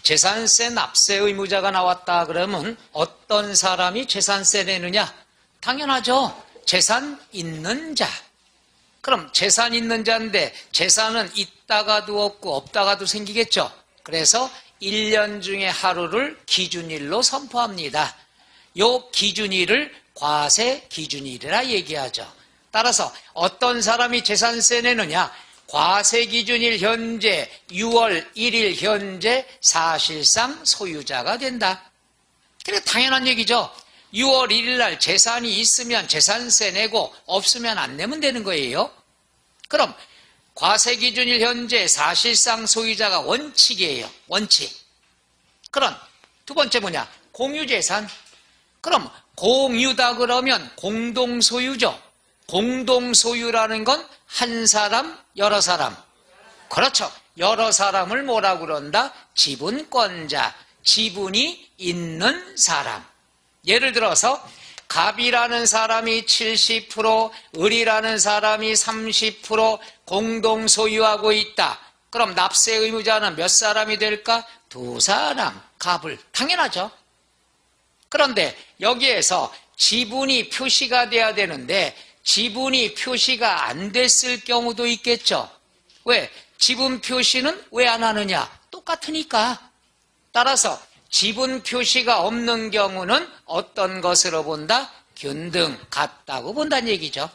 재산세 납세 의무자가 나왔다 그러면 어떤 사람이 재산세 내느냐? 당연하죠. 재산 있는 자. 그럼 재산 있는 자인데 재산은 있다가도 없고 없다가도 생기겠죠. 그래서 1년 중에 하루를 기준일로 선포합니다. 요 기준일을 과세 기준일이라 얘기하죠. 따라서 어떤 사람이 재산세 내느냐? 과세 기준일 현재 6월 1일 현재 사실상 소유자가 된다. 그러니까 당연한 얘기죠. 6월 1일 날 재산이 있으면 재산세 내고 없으면 안 내면 되는 거예요. 그럼 과세 기준일 현재 사실상 소유자가 원칙이에요. 원칙. 그럼 두 번째 뭐냐? 공유재산. 그럼 공유다 그러면 공동소유죠. 공동소유라는 건 한 사람, 여러 사람. 그렇죠. 여러 사람을 뭐라고 그런다? 지분권자. 지분이 있는 사람. 예를 들어서 갑이라는 사람이 70%, 을이라는 사람이 30% 공동 소유하고 있다. 그럼 납세 의무자는 몇 사람이 될까? 두 사람. 갑을. 당연하죠. 그런데 여기에서 지분이 표시가 돼야 되는데 지분이 표시가 안 됐을 경우도 있겠죠. 왜? 지분 표시는 왜 안 하느냐? 똑같으니까. 따라서 지분 표시가 없는 경우는 어떤 것으로 본다? 균등, 같다고 본다는 얘기죠.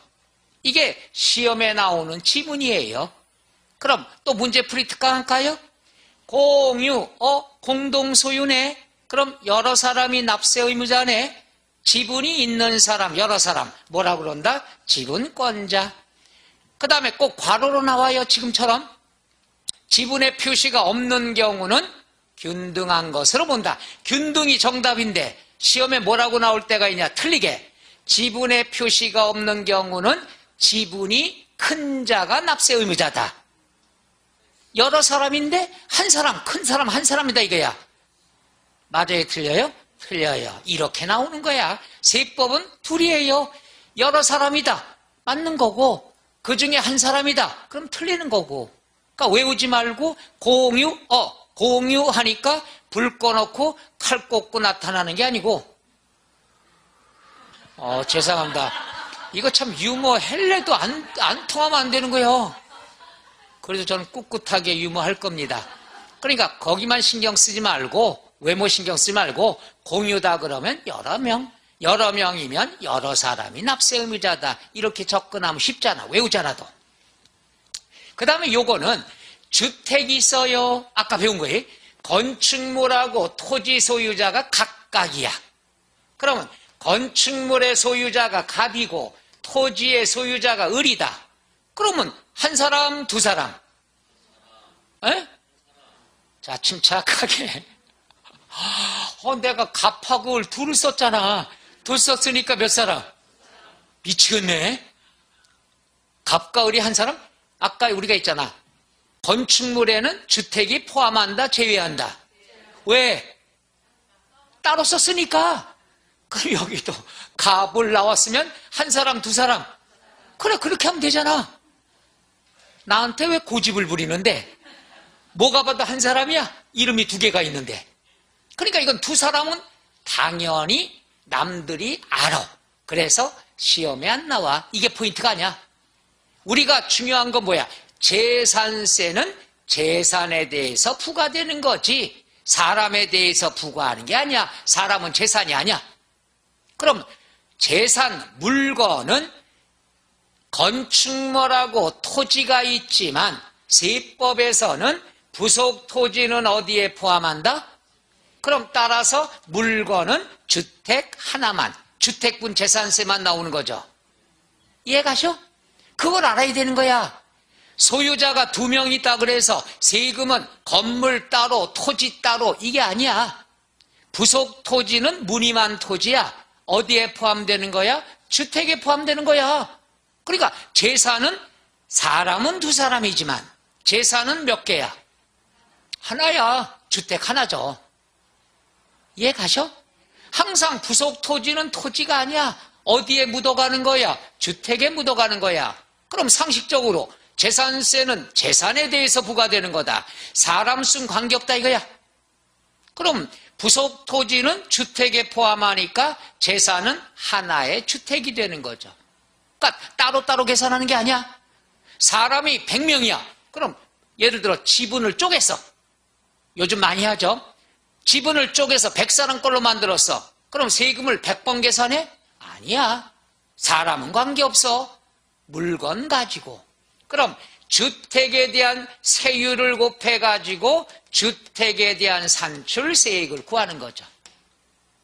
이게 시험에 나오는 지문이에요. 그럼 또 문제 풀이 특강할까요? 공유, 공동소유네. 그럼 여러 사람이 납세 의무자네. 지분이 있는 사람, 여러 사람. 뭐라고 그런다? 지분권자. 그 다음에 꼭 괄호로 나와요. 지금처럼. 지분의 표시가 없는 경우는 균등한 것으로 본다. 균등이 정답인데 시험에 뭐라고 나올 때가 있냐? 틀리게. 지분의 표시가 없는 경우는 지분이 큰 자가 납세 의무자다. 여러 사람인데 한 사람, 큰 사람 한 사람이다 이거야. 맞아요? 틀려요? 틀려요. 이렇게 나오는 거야. 세법은 둘이에요. 여러 사람이다. 맞는 거고 그 중에 한 사람이다. 그럼 틀리는 거고. 그러니까 외우지 말고 공유하니까 불 꺼놓고 칼 꽂고 나타나는 게 아니고 죄송합니다. 이거 참 유머 헬레도 안 통하면 안 되는 거예요. 그래도 저는 꿋꿋하게 유머 할 겁니다. 그러니까 거기만 신경 쓰지 말고 외모 신경 쓰지 말고 공유다 그러면 여러 명이면 여러 사람이 납세 의무자다. 이렇게 접근하면 쉽잖아. 외우잖아도. 그 다음에 요거는 주택이 있어요. 아까 배운 거예요. 건축물하고 토지 소유자가 각각이야. 그러면 건축물의 소유자가 갑이고 토지의 소유자가 을이다. 그러면 한 사람, 두 사람. 에? 자, 침착하게. 내가 갑하고 을 둘을 썼잖아. 둘 썼으니까 몇 사람? 미치겠네. 갑과 을이 한 사람? 아까 우리가 있잖아. 건축물에는 주택이 포함한다, 제외한다. 왜? 따로 썼으니까. 그럼 여기도 갑을 나왔으면 한 사람, 두 사람. 그래, 그렇게 하면 되잖아. 나한테 왜 고집을 부리는데? 뭐가 봐도 한 사람이야? 이름이 두 개가 있는데. 그러니까 이건 두 사람은 당연히 남들이 알아. 그래서 시험에 안 나와. 이게 포인트가 아니야. 우리가 중요한 건 뭐야? 재산세는 재산에 대해서 부과되는 거지 사람에 대해서 부과하는 게 아니야. 사람은 재산이 아니야. 그럼 재산, 물건은 건축물하고 토지가 있지만 세법에서는 부속 토지는 어디에 포함한다? 그럼 따라서 물건은 주택 하나만, 주택분 재산세만 나오는 거죠. 이해가셔? 그걸 알아야 되는 거야. 소유자가 2명 있다 그래서 세금은 건물 따로 토지 따로 이게 아니야. 부속 토지는 무늬만 토지야. 어디에 포함되는 거야? 주택에 포함되는 거야. 그러니까 재산은 사람은 두 사람이지만 재산은 몇 개야? 하나야. 주택 하나죠. 이해 가셔? 항상 부속 토지는 토지가 아니야. 어디에 묻어가는 거야? 주택에 묻어가는 거야. 그럼 상식적으로 재산세는 재산에 대해서 부과되는 거다. 사람 순 관계없다 이거야. 그럼 부속 토지는 주택에 포함하니까 재산은 하나의 주택이 되는 거죠. 그러니까 따로따로 계산하는 게 아니야. 사람이 100명이야. 그럼 예를 들어 지분을 쪼개서, 요즘 많이 하죠. 지분을 쪼개서 100사람 걸로 만들었어. 그럼 세금을 100번 계산해? 아니야. 사람은 관계없어. 물건 가지고. 그럼 주택에 대한 세율을 곱해가지고 주택에 대한 산출세액을 구하는 거죠.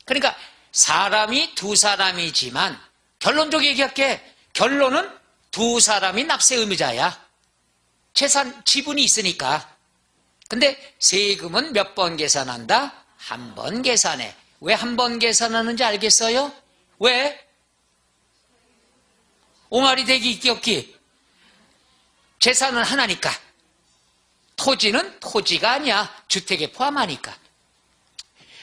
그러니까 사람이 두 사람이지만 결론적으로 얘기할게. 결론은 두 사람이 납세 의무자야. 재산, 지분이 있으니까. 근데 세금은 몇 번 계산한다? 한 번 계산해. 왜 한 번 계산하는지 알겠어요? 왜? 옹알이 되기 있기 없기. 재산은 하나니까. 토지는 토지가 아니야. 주택에 포함하니까.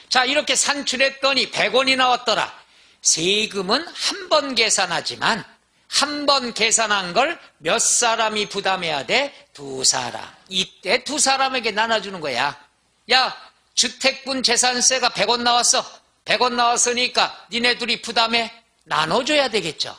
자, 이렇게 산출했더니 100원이 나왔더라. 세금은 한 번 계산하지만 한 번 계산한 걸 몇 사람이 부담해야 돼? 두 사람. 이때 두 사람에게 나눠주는 거야. 야, 주택분 재산세가 100원 나왔어. 100원 나왔으니까 니네 둘이 부담해. 나눠줘야 되겠죠.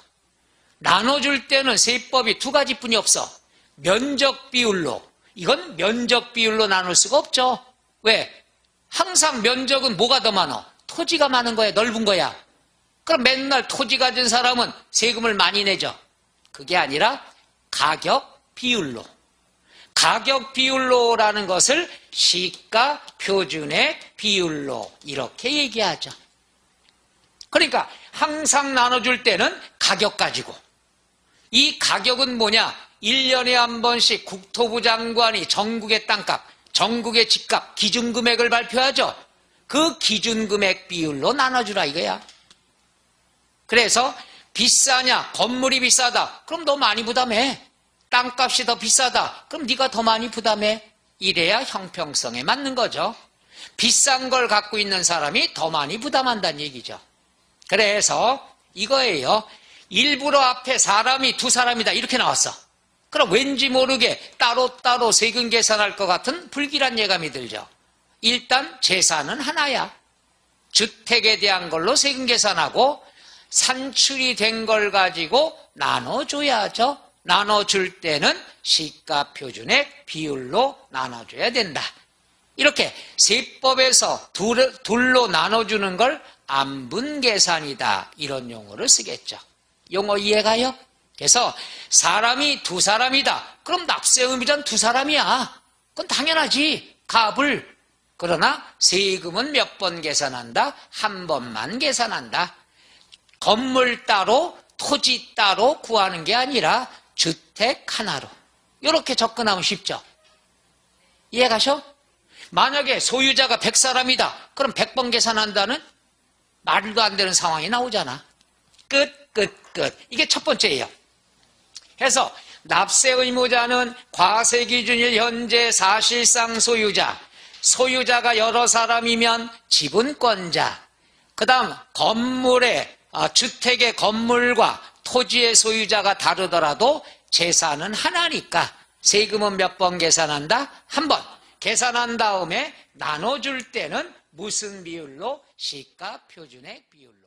나눠줄 때는 세법이 두 가지뿐이 없어. 면적 비율로. 이건 면적 비율로 나눌 수가 없죠. 왜? 항상 면적은 뭐가 더 많아? 토지가 많은 거야. 넓은 거야. 그럼 맨날 토지 가진 사람은 세금을 많이 내죠. 그게 아니라 가격 비율로. 가격 비율로라는 것을 시가 표준의 비율로 이렇게 얘기하죠. 그러니까 항상 나눠줄 때는 가격 가지고. 이 가격은 뭐냐? 1년에 한 번씩 국토부 장관이 전국의 땅값, 전국의 집값, 기준금액을 발표하죠. 그 기준금액 비율로 나눠주라 이거야. 그래서 비싸냐? 건물이 비싸다. 그럼 너 많이 부담해. 땅값이 더 비싸다. 그럼 네가 더 많이 부담해. 이래야 형평성에 맞는 거죠. 비싼 걸 갖고 있는 사람이 더 많이 부담한다는 얘기죠. 그래서 이거예요. 일부러 앞에 사람이 두 사람이다 이렇게 나왔어. 그럼 왠지 모르게 따로따로 세금 계산할 것 같은 불길한 예감이 들죠. 일단 재산은 하나야. 주택에 대한 걸로 세금 계산하고 산출이 된 걸 가지고 나눠줘야죠. 나눠줄 때는 시가 표준의 비율로 나눠줘야 된다. 이렇게 세법에서 둘로 나눠주는 걸 안분계산이다. 이런 용어를 쓰겠죠. 용어 이해가요? 그래서 사람이 두 사람이다. 그럼 납세 의무자는 두 사람이야. 그건 당연하지. 갑을. 그러나 세금은 몇 번 계산한다? 한 번만 계산한다. 건물 따로 토지 따로 구하는 게 아니라 주택 하나로. 이렇게 접근하면 쉽죠. 이해가셔? 만약에 소유자가 100사람이다. 그럼 100번 계산한다는 말도 안 되는 상황이 나오잖아. 끝. 이게 첫 번째예요. 해서 납세 의무자는 과세 기준일 현재 사실상 소유자. 소유자가 여러 사람이면 지분권자. 그 다음 건물의 주택의 건물과 토지의 소유자가 다르더라도 재산은 하나니까 세금은 몇 번 계산한다? 한 번. 계산한 다음에 나눠줄 때는 무슨 비율로? 시가 표준의 비율로.